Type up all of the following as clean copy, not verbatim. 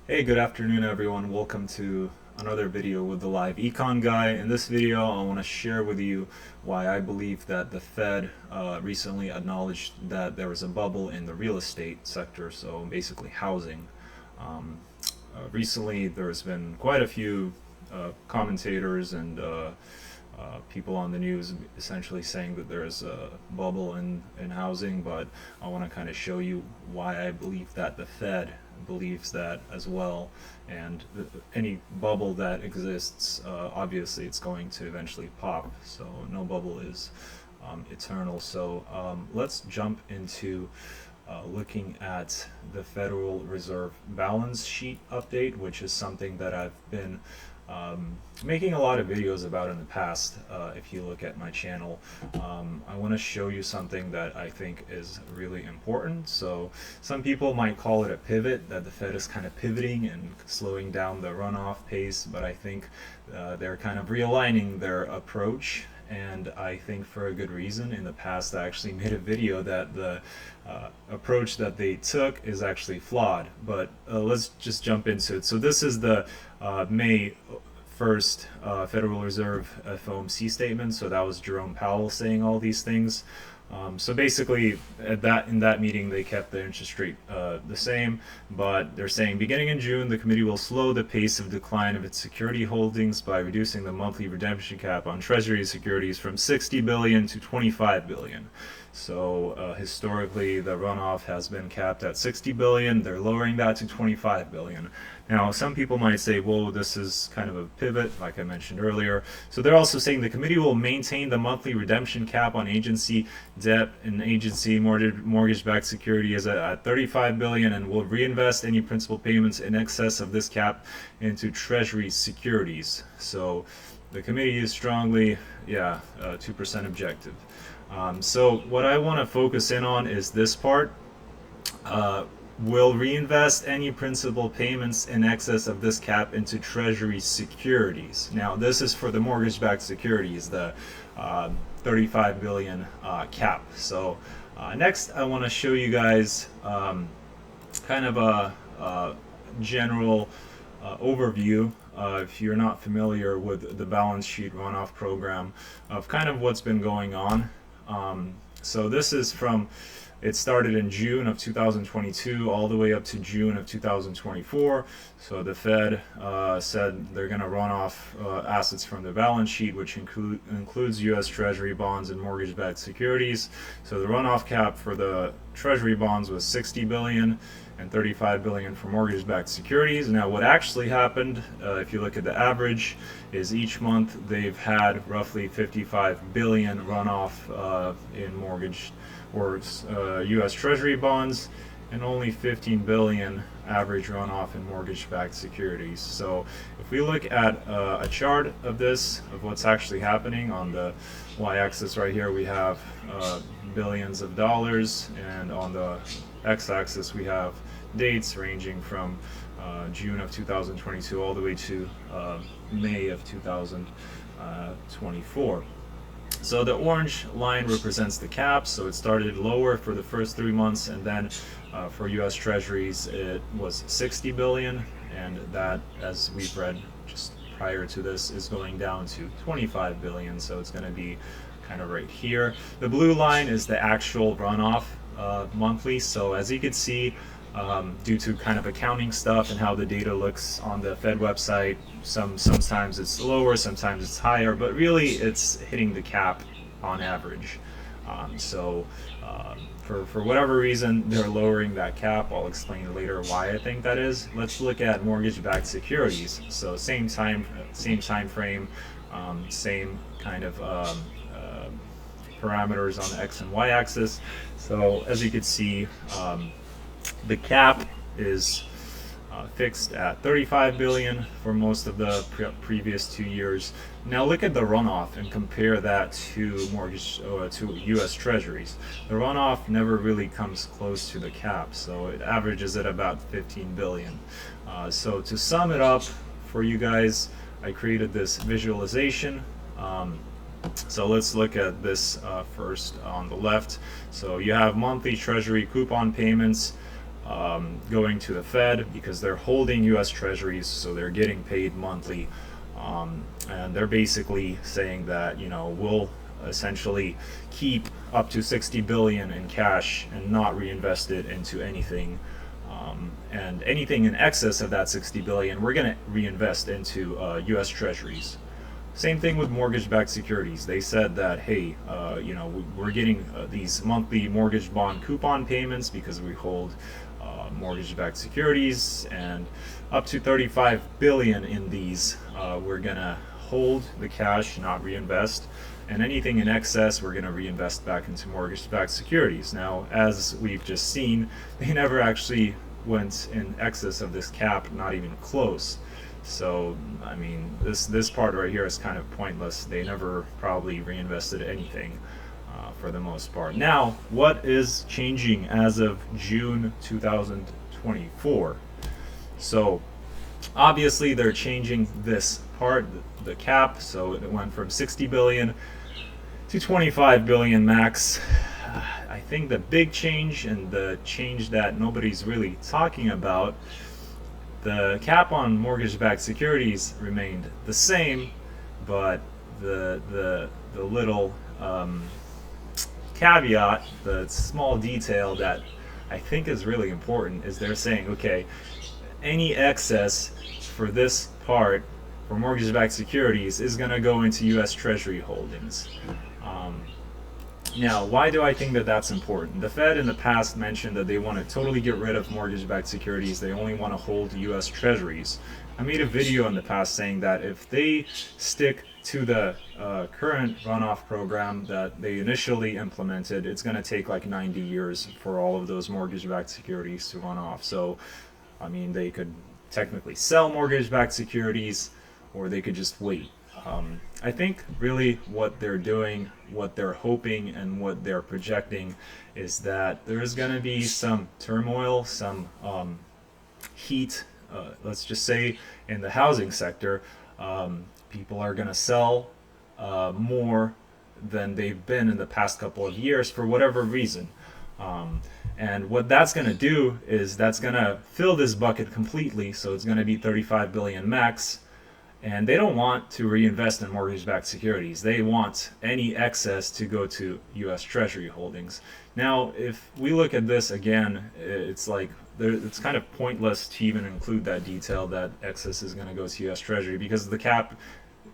Hey, good afternoon everyone. Welcome to another video with the live econ guy. In this video, I want to share with you why I believe that the Fed recently acknowledged that there was a bubble in the real estate sector, so basically housing. Recently, there's been quite a few commentators and people on the news essentially saying that there's a bubble in housing, but I want to kind of show you why I believe that the Fed believes that as well. And any bubble that exists, obviously it's going to eventually pop, so no bubble is eternal. So let's jump into looking at the Federal Reserve balance sheet update, which is something that I've been making a lot of videos about in the past. If you look at my channel, I want to show you something that I think is really important. So some people might call it a pivot, that the Fed is kind of pivoting and slowing down the runoff pace, but I think they're kind of realigning their approach, and I think for a good reason. In the past, I actually made a video that the approach that they took is actually flawed, but let's just jump into it. So this is the May 1st Federal Reserve FOMC statement. So that was Jerome Powell saying all these things. So basically, in that meeting, they kept the interest rate the same, but they're saying beginning in June, the committee will slow the pace of decline of its security holdings by reducing the monthly redemption cap on Treasury securities from 60 billion to 25 billion. So historically, the runoff has been capped at 60 billion. They're lowering that to 25 billion. Now, some people might say, well, this is kind of a pivot, like I mentioned earlier. So they're also saying the committee will maintain the monthly redemption cap on agency debt and agency mortgage-backed securities at 35 billion, and will reinvest any principal payments in excess of this cap into Treasury securities. So the committee is strongly, 2% objective. So what I want to focus in on is this part. Will reinvest any principal payments in excess of this cap into Treasury securities. Now, this is for the mortgage-backed securities, the 35 billion cap. So next, I want to show you guys kind of a general overview, if you're not familiar with the balance sheet runoff program, of kind of what's been going on. So this is from, it started in June of 2022 all the way up to June of 2024. So the Fed said they're going to run off assets from the balance sheet, which includes US Treasury bonds and mortgage-backed securities. So the runoff cap for the Treasury bonds was 60 billion and 35 billion for mortgage-backed securities. Now, what actually happened, if you look at the average, is each month they've had roughly 55 billion runoff in mortgage or US Treasury bonds, and only 15 billion average runoff in mortgage-backed securities. So if we look at a chart of this, of what's actually happening, on the y-axis right here we have billions of dollars, and on the x-axis we have dates ranging from June of 2022 all the way to May of 2024. So the orange line represents the cap, so it started lower for the first 3 months, and then for US Treasuries it was 60 billion, and that, as we've read just prior to this, is going down to 25 billion, so it's going to be kind of right here. The blue line is the actual runoff monthly, so as you can see, due to kind of accounting stuff and how the data looks on the Fed website, sometimes it's lower, sometimes it's higher, but really it's hitting the cap on average. For whatever reason, they're lowering that cap. I'll explain later why I think that is. Let's look at mortgage-backed securities. So same time frame, same kind of parameters on the x and y axis. So as you can see, the cap is fixed at 35 billion for most of the previous 2 years. Now look at the runoff and compare that to to US Treasuries. The runoff never really comes close to the cap, so it averages at about 15 billion. So to sum it up for you guys, I created this visualization. So let's look at this first on the left. So you have monthly Treasury coupon payments going to the Fed because they're holding US Treasuries, so they're getting paid monthly. And they're basically saying that, we'll essentially keep up to 60 billion in cash and not reinvest it into anything. And anything in excess of that 60 billion, we're going to reinvest into US Treasuries. Same thing with mortgage-backed securities. They said that, hey, we're getting these monthly mortgage bond coupon payments because we hold mortgage-backed securities, and up to 35 billion in these, we're gonna hold the cash, not reinvest, and anything in excess, we're gonna reinvest back into mortgage-backed securities. Now, as we've just seen, they never actually went in excess of this cap, not even close. So, I mean, this part right here is kind of pointless. They never probably reinvested anything for the most part. Now, what is changing as of June 2024? So, obviously, they're changing this part, the cap. So it went from 60 billion to 25 billion max. I think the big change, and the change that nobody's really talking about, the cap on mortgage-backed securities remained the same, but the little caveat, the small detail that I think is really important, is they're saying, okay, any excess for this part for mortgage-backed securities is going to go into U.S. Treasury holdings. Now, why do I think that that's important? The Fed in the past mentioned that they want to totally get rid of mortgage-backed securities. They only want to hold U.S. Treasuries. I made a video in the past saying that if they stick to the current runoff program that they initially implemented, it's going to take like 90 years for all of those mortgage-backed securities to run off. So, I mean, they could technically sell mortgage-backed securities, or they could just wait. I think really what they're doing, what they're hoping, and what they're projecting is that there's going to be some turmoil, some heat, let's just say, in the housing sector. People are going to sell more than they've been in the past couple of years for whatever reason. And what that's going to do is that's going to fill this bucket completely, so it's going to be 35 billion max. And they don't want to reinvest in mortgage-backed securities. They want any excess to go to U.S. Treasury holdings. Now, if we look at this again, it's like it's kind of pointless to even include that detail that excess is going to go to U.S. Treasury, because the cap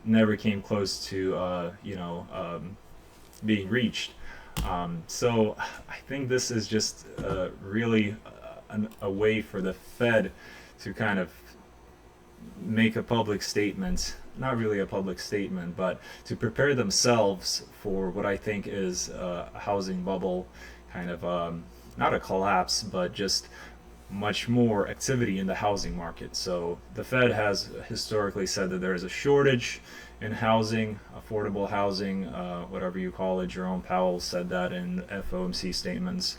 never came close to being reached. So I think this is just really a way for the Fed to kind of make a public statement, not really a public statement, but to prepare themselves for what I think is a housing bubble, kind of not a collapse, but just much more activity in the housing market. So the Fed has historically said that there is a shortage in housing, affordable housing, whatever you call it. Jerome Powell said that in FOMC statements.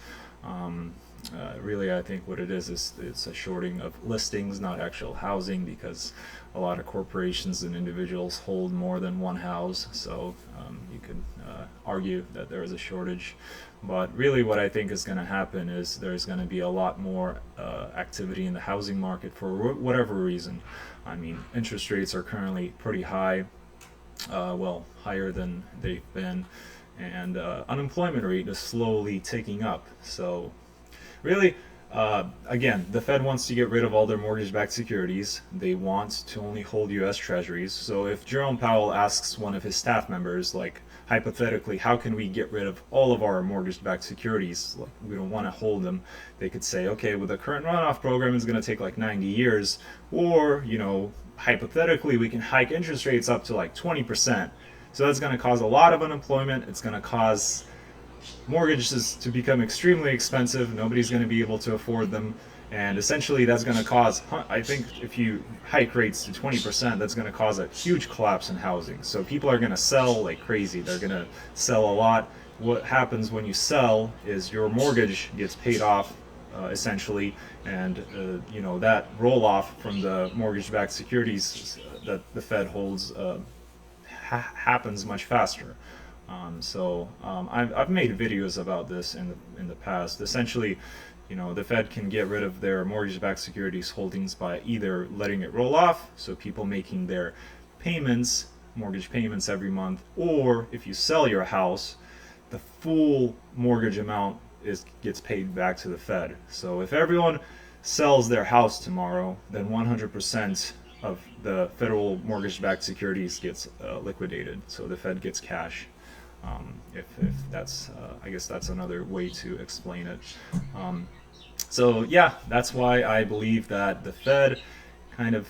Really, I think what it is it's a shorting of listings, not actual housing, because a lot of corporations and individuals hold more than one house. So you could argue that there is a shortage. But really what I think is going to happen is there's going to be a lot more activity in the housing market for whatever reason. I mean, interest rates are currently pretty high, higher than they've been, and unemployment rate is slowly ticking up. So really, again, the Fed wants to get rid of all their mortgage-backed securities. They want to only hold U.S. Treasuries. So if Jerome Powell asks one of his staff members, like, hypothetically, how can we get rid of all of our mortgage-backed securities? Like, we don't want to hold them. They could say, okay, well, the current runoff program is going to take like 90 years. Or, hypothetically, we can hike interest rates up to like 20%. So that's going to cause a lot of unemployment. It's going to cause mortgages to become extremely expensive. Nobody's going to be able to afford them, and essentially that's going to cause, I think if you hike rates to 20%, that's going to cause a huge collapse in housing. So people are going to sell like crazy. They're going to sell a lot. What happens when you sell is your mortgage gets paid off essentially, and that roll off from the mortgage-backed securities that the Fed holds happens much faster. I've made videos about this in the past. Essentially, the Fed can get rid of their mortgage-backed securities holdings by either letting it roll off, so people making their payments, mortgage payments every month, or if you sell your house, the full mortgage amount gets paid back to the Fed. So if everyone sells their house tomorrow, then 100% of the federal mortgage-backed securities gets liquidated. So the Fed gets cash. If that's, I guess that's another way to explain it. So yeah, that's why I believe that the Fed kind of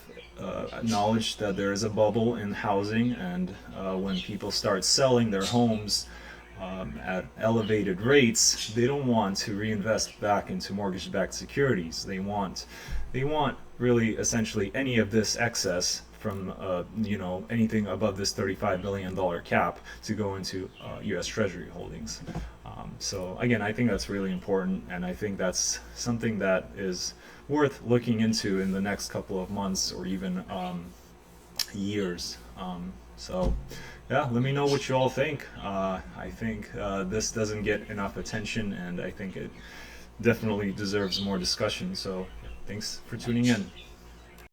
acknowledged that there is a bubble in housing, and when people start selling their homes at elevated rates, they don't want to reinvest back into mortgage-backed securities. They want really essentially any of this excess from anything above this $35 billion cap to go into US Treasury holdings. So again, I think that's really important, and I think that's something that is worth looking into in the next couple of months or even years. So yeah, let me know what you all think. I think this doesn't get enough attention, and I think it definitely deserves more discussion. So thanks for tuning in.